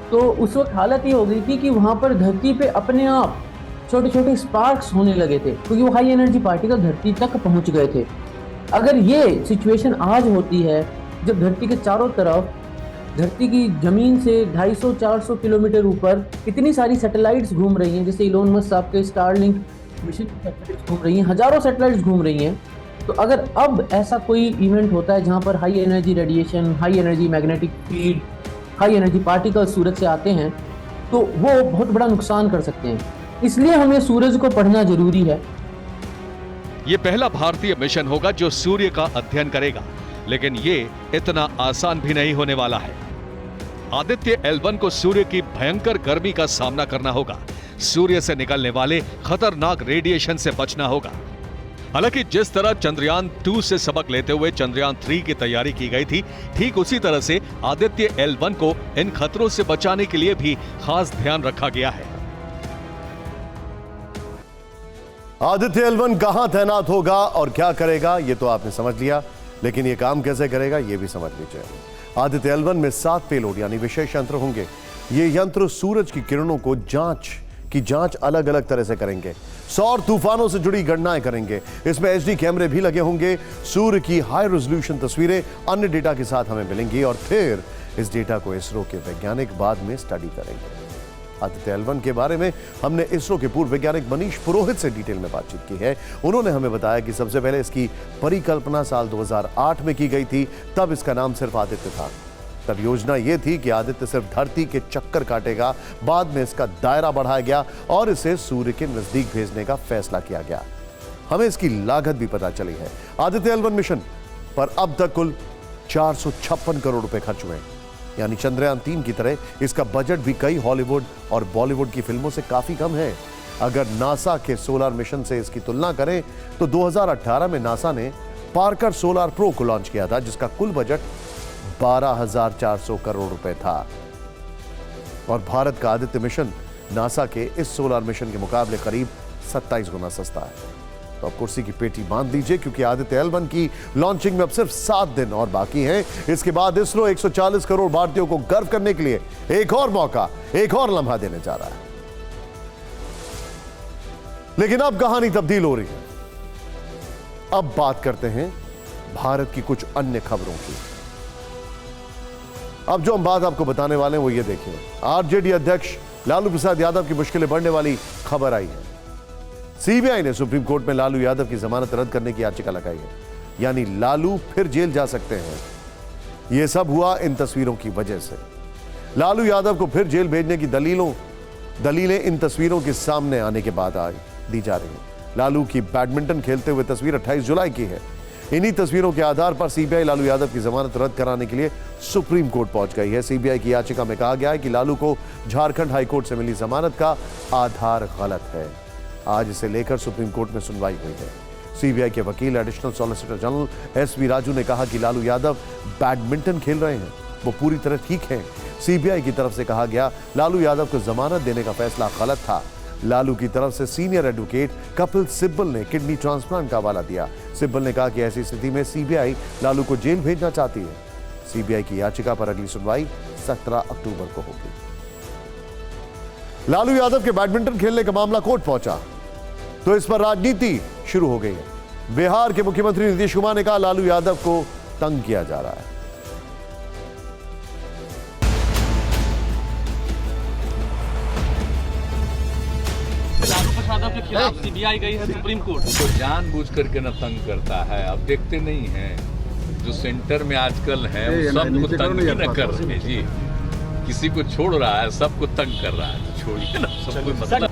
तो उस वक्त हालत ये हो गई थी कि वहाँ पर धरती पे अपने आप छोटे छोटे स्पार्क्स होने लगे थे, क्योंकि वो हाई एनर्जी पार्टिकल धरती तक पहुंच गए थे। अगर ये सिचुएशन आज होती है, जब धरती के चारों तरफ, धरती की जमीन से 250-400 किलोमीटर ऊपर इतनी सारी सैटेलाइट्स घूम रही हैं, जैसे इलोन मस्क साहब के स्टारलिंक मिशन सैटेलाइट्स घूम रही हैं, हजारों सैटेलाइट्स घूम रही हैं, तो अगर अब ऐसा कोई इवेंट होता है जहां पर high energy radiation, high energy magnetic field, high energy particles सूरज से आते हैं, तो वो बहुत बड़ा नुकसान कर सकते हैं। इसलिए हमें सूरज को पढ़ना जरूरी है। ये पहला भारतीय मिशन होगा जो सूर्य का अध्ययन करेगा, लेकिन ये इतना आसान भी नहीं होने वाला है। आदित्य L1 को सूर्य की भयंकर गर्मी का सामना करना होगा, सूर्य से निकलने वाले खतरनाक रेडिएशन से बचना होगा। हालांकि जिस तरह चंद्रयान 2 से सबक लेते हुए चंद्रयान 3 की तैयारी की गई थी, ठीक उसी तरह से आदित्य L1 को इन खतरों से बचाने के लिए भी खास ध्यान रखा गया है। आदित्य L1 कहां तैनात होगा और क्या करेगा, यह तो आपने समझ लिया, लेकिन यह काम कैसे करेगा यह भी समझ लीजिए। आदित्य L1 में 7 पेलोड यानी विशेष यंत्र होंगे। ये यंत्र सूरज की किरणों को जांच अलग अलग तरह से करेंगे, सौर तूफानों से जुड़ी गणनाएं करेंगे। इसमें HD कैमरे भी लगे होंगे। सूर्य की हाई रेजोल्यूशन तस्वीरें अन्य डेटा के साथ हमें मिलेंगी और फिर इस डेटा को इसरो के वैज्ञानिक बाद में स्टडी करेंगे। आदित्य L1 के बारे में हमने इसरो के पूर्व वैज्ञानिक मनीष पुरोहित से डिटेल में बातचीत की है। उन्होंने हमें बताया कि सबसे पहले इसकी परिकल्पना साल 2008 में की गई थी। तब इसका नाम सिर्फ आदित्य था। तब योजना यह थी कि आदित्य सिर्फ धरती के चक्कर काटेगा। बाद में इसका दायरा बढ़ाया गया और इसे सूर्य के नजदीक भेजने का फैसला किया गया। हमें इसकी लागत भी पता चली है। आदित्य L1 मिशन पर अब तक कुल 456 करोड़ रुपए खर्च हुए, यानी चंद्रयान 3 की तरह इसका बजट भी कई हॉलीवुड और बॉलीवुड की फिल्मों से काफी कम है। अगर नासा के सोलर मिशन से इसकी तुलना करें तो 2018 में नासा ने पार्कर सोलर प्रो को लॉन्च किया था, जिसका कुल बजट 12,400 करोड़ रुपए था। और भारत का आदित्य मिशन नासा के इस सोलर मिशन के मुकाबले करीब 27 गुना सस्ता है। तो अब कुर्सी की पेटी बांध लीजिए, क्योंकि आदित्य L1 की लॉन्चिंग में अब सिर्फ 7 दिन और बाकी हैं। इसके बाद इसरो 140 करोड़ भारतीयों को गर्व करने के लिए एक और मौका, एक और लम्हा देने जा रहा है। लेकिन अब कहानी तब्दील हो रही है। अब बात करते हैं भारत की कुछ अन्य खबरों की। अब जो हम बात आपको बताने वाले हैं वो ये देखिए। आरजेडी अध्यक्ष लालू प्रसाद यादव की मुश्किलें बढ़ने वाली खबर आई है। सीबीआई ने सुप्रीम कोर्ट में लालू यादव की जमानत रद्द करने की याचिका लगाई है, यानी लालू फिर जेल जा सकते हैं। यह सब हुआ इन तस्वीरों की वजह से। लालू यादव को फिर जेल भेजने की दलीलें इन तस्वीरों के सामने आने के बाद दी जा रही हैं। लालू की बैडमिंटन खेलते हुए तस्वीर 28 जुलाई की है। इन्हीं तस्वीरों के आधार पर सीबीआई लालू यादव की जमानत रद्द कराने के लिए सुप्रीम कोर्ट पहुंच गई है। सीबीआई की याचिका में कहा गया है कि लालू को झारखंड हाईकोर्ट से मिली जमानत का आधार गलत है। आज इसे लेकर सुप्रीम कोर्ट में सुनवाई हुई है। सीबीआई के वकील additional solicitor general SV Raju ने कहा कि लालू यादव बैडमिंटन खेल रहे हैं, वो पूरी तरह ठीक हैं। सीबीआई की तरफ से कहा गया लालू यादव को जमानत देने का फैसला गलत था। लालू की तरफ से सीनियर एडवोकेट कपिल सिब्बल ने किडनी ट्रांसप्लांट का हवाला दिया। सिब्बल ने कहा कि ऐसी स्थिति में सीबीआई लालू को जेल भेजना चाहती है। सीबीआई की याचिका पर अगली सुनवाई 17 अक्टूबर को होगी। लालू यादव के बैडमिंटन खेलने का मामला कोर्ट पहुंचा तो इस पर राजनीति शुरू हो गई है। बिहार के मुख्यमंत्री नीतीश कुमार ने कहा लालू यादव को तंग किया जा रहा है। यादव के खिलाफ सीबीआई गई है सुप्रीम कोर्ट। तो जानबूझ करके न तंग करता है। अब देखते नहीं हैं जो सेंटर में आजकल है सबको तंग ही न कर रहे जी। किसी को छोड़ रहा है, सबको तंग कर रहा है। छोड़िए ना, सबको मतलब।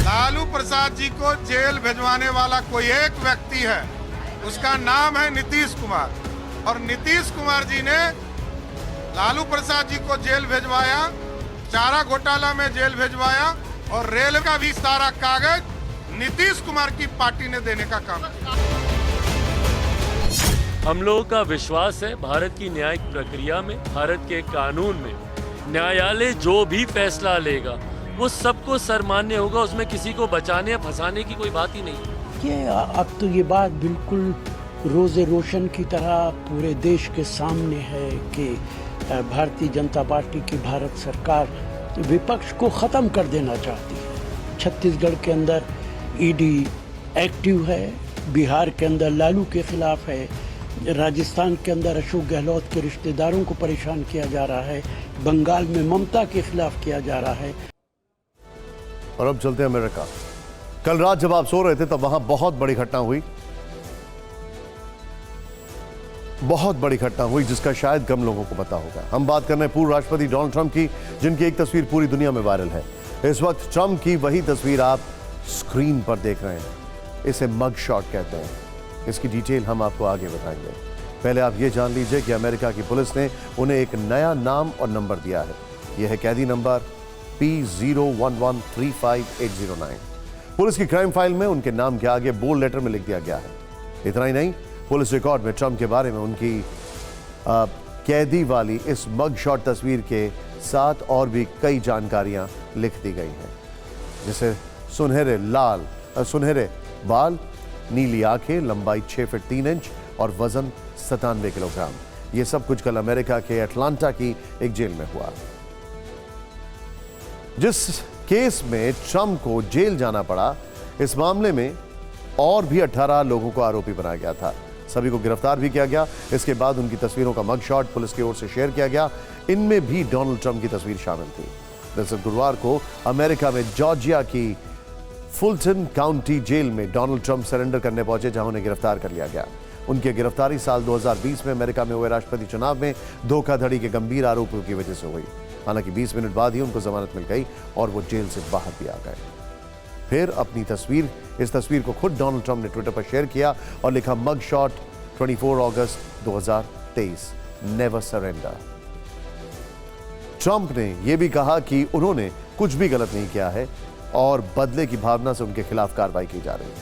लालू प्रसाद जी को जेल भिजवाने वाला कोई एक व्यक्ति है, उसका नाम है नीतीश कुमार। और नीतीश कुमार जी ने लालू प्रसाद जी को जेल भिजवाया, चारा घोटाला में जेल भिजवाया और रेल का भी सारा कागज नीतीश कुमार की पार्टी ने देने का काम किया। हम लोगों का विश्वास है भारत की न्यायिक प्रक्रिया में, भारत के कानून में। न्यायालय जो भी फैसला लेगा वो सबको सर्वमान्य होगा, उसमें किसी को बचाने या फंसाने की कोई बात ही नहीं। ये अब तो ये बात बिल्कुल रोज़े रोशन की तरह पूरे देश के सामने है कि भारतीय जनता पार्टी की भारत सरकार विपक्ष को ख़त्म कर देना चाहती है। छत्तीसगढ़ के अंदर ईडी एक्टिव है, बिहार के अंदर लालू के खिलाफ है, राजस्थान के अंदर अशोक गहलोत के रिश्तेदारों को परेशान किया जा रहा है, बंगाल में ममता के खिलाफ किया जा रहा है। और अब चलते हैं अमेरिका। कल रात जब आप सो रहे थे तब वहां बहुत बड़ी घटना हुई, बहुत बड़ी घटना हुई जिसका शायद कम लोगों को पता होगा। हम बात कर रहे हैं पूर्व राष्ट्रपति डोनाल्ड ट्रंप की, जिनकी एक तस्वीर पूरी दुनिया में वायरल है। इस वक्त ट्रंप की वही तस्वीर आप स्क्रीन पर देख रहे हैं। इसे मग शॉट कहते हैं। इसकी डिटेल हम आपको आगे बताएंगे। पहले आप ये जान लीजिए कि अमेरिका की पुलिस ने उन्हें एक नया नाम और नंबर दिया है। यह है कैदी नंबर P01135809। पुलिस की क्राइम फाइल में उनके नाम के आगे बोल्ड लेटर में लिख दिया गया है। इतना ही नहीं, पुलिस रिकॉर्ड में ट्रंप के बारे में उनकी कैदी वाली इस मग शॉट तस्वीर के साथ और भी कई जानकारियां लिख दी गई हैं, जैसे सुनहरे बाल, नीली आंखें, लंबाई 6 फीट 3 इंच और वजन 97 किलोग्राम। यह सब कुछ कल अमेरिका के अटलांटा की एक जेल में हुआ। जिस केस में ट्रंप को जेल जाना पड़ा, इस मामले में और भी 18 लोगों को आरोपी बनाया गया था। सभी को गिरफ्तार भी किया गया। इसके बाद उनकी तस्वीरों का मग शॉट पुलिस की ओर से शेयर किया गया। इनमें भी डोनाल्ड ट्रंप की तस्वीर शामिल थी। दरअसल गुरुवार को अमेरिका में जॉर्जिया की फुलटन काउंटी जेल में डोनाल्ड ट्रंप सरेंडर करने पहुंचे, जहां उन्हें गिरफ्तार कर लिया गया। उनकी गिरफ्तारी साल 2020 में अमेरिका में हुए राष्ट्रपति चुनाव में धोखाधड़ी के गंभीर आरोपों की वजह से हुई। हालांकि 20 मिनट बाद ही उनको जमानत मिल गई और वो जेल से बाहर भी आ गए। फिर अपनी इस तस्वीर को खुद डोनाल्ड ट्रंप ने ट्विटर पर शेयर किया और लिखा, मग शॉट 24 अगस्त 2023, नेवर सरेंडर। ट्रंप ने यह भी कहा कि उन्होंने कुछ भी गलत नहीं किया है और बदले की भावना से उनके खिलाफ कार्रवाई की जा रही है।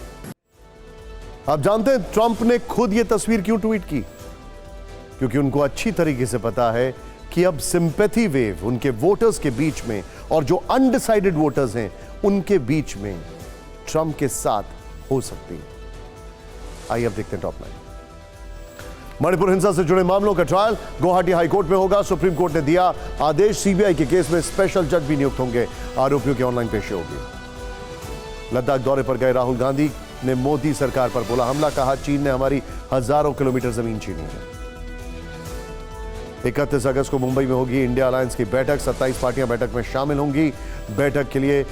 आप जानते हैं ट्रंप ने खुद यह तस्वीर क्यों ट्वीट की? क्योंकि उनको अच्छी तरीके से पता है कि अब सिंपैथी वेव उनके वोटर्स के बीच में और जो अनडिसाइडेड वोटर्स हैं उनके बीच में ट्रंप के साथ हो सकती है। आइए अब देखते हैं टॉप लाइन। मणिपुर हिंसा से जुड़े मामलों का ट्रायल गुवाहाटी हाईकोर्ट में होगा। सुप्रीम कोर्ट ने दिया आदेश, सीबीआई के केस में स्पेशल जज भी नियुक्त होंगे। आरोपियों की ऑनलाइन पेशी होगी। लद्दाख दौरे पर गए राहुल गांधी ने मोदी सरकार पर बोला हमला, कहा चीन ने हमारी हजारों किलोमीटर जमीन छीनी है। 31 अगस्त को मुंबई में होगी इंडिया अलायंस की बैठक। 27 पार्टियां बैठक में शामिल होंगी। बैठक के लिए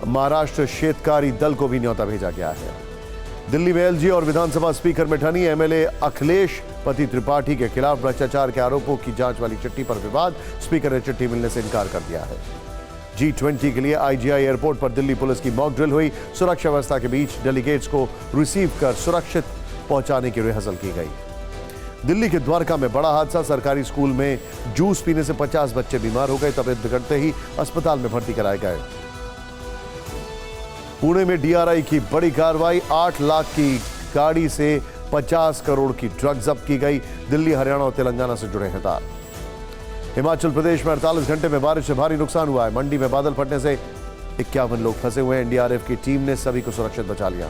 महाराष्ट्र शेतकारी दल को भी न्योता भेजा गया है। दिल्ली में एलजी और विधानसभा स्पीकर में ठनी एमएलए अखिलेश पति त्रिपाठी के खिलाफ भ्रष्टाचार के आरोपों की जांच वाली चिट्ठी पर विवाद। स्पीकर ने चिट्ठी मिलने से इनकार कर दिया है। G20 के लिए आईजीआई एयरपोर्ट पर दिल्ली पुलिस की मॉक ड्रिल हुई। सुरक्षा व्यवस्था के बीच डेलीगेट्स को रिसीव कर सुरक्षित पहुंचाने की रिहर्सल की गई। दिल्ली के द्वारका में बड़ा हादसा। सरकारी स्कूल में जूस पीने से 50 बच्चे बीमार हो गए। तबीयत बिगड़ते ही अस्पताल में भर्ती कराए गए। पुणे में डीआरआई की बड़ी कार्रवाई। 8 लाख की गाड़ी से 50 करोड़ की ड्रग जब्त की गई। दिल्ली, हरियाणा और तेलंगाना से जुड़े हैं तार। हिमाचल प्रदेश में 48 घंटे में बारिश से भारी नुकसान हुआ है। मंडी में बादल फटने से 51 लोग फंसे हुए हैं। एनडीआरएफ की टीम ने सभी को सुरक्षित बचा लिया।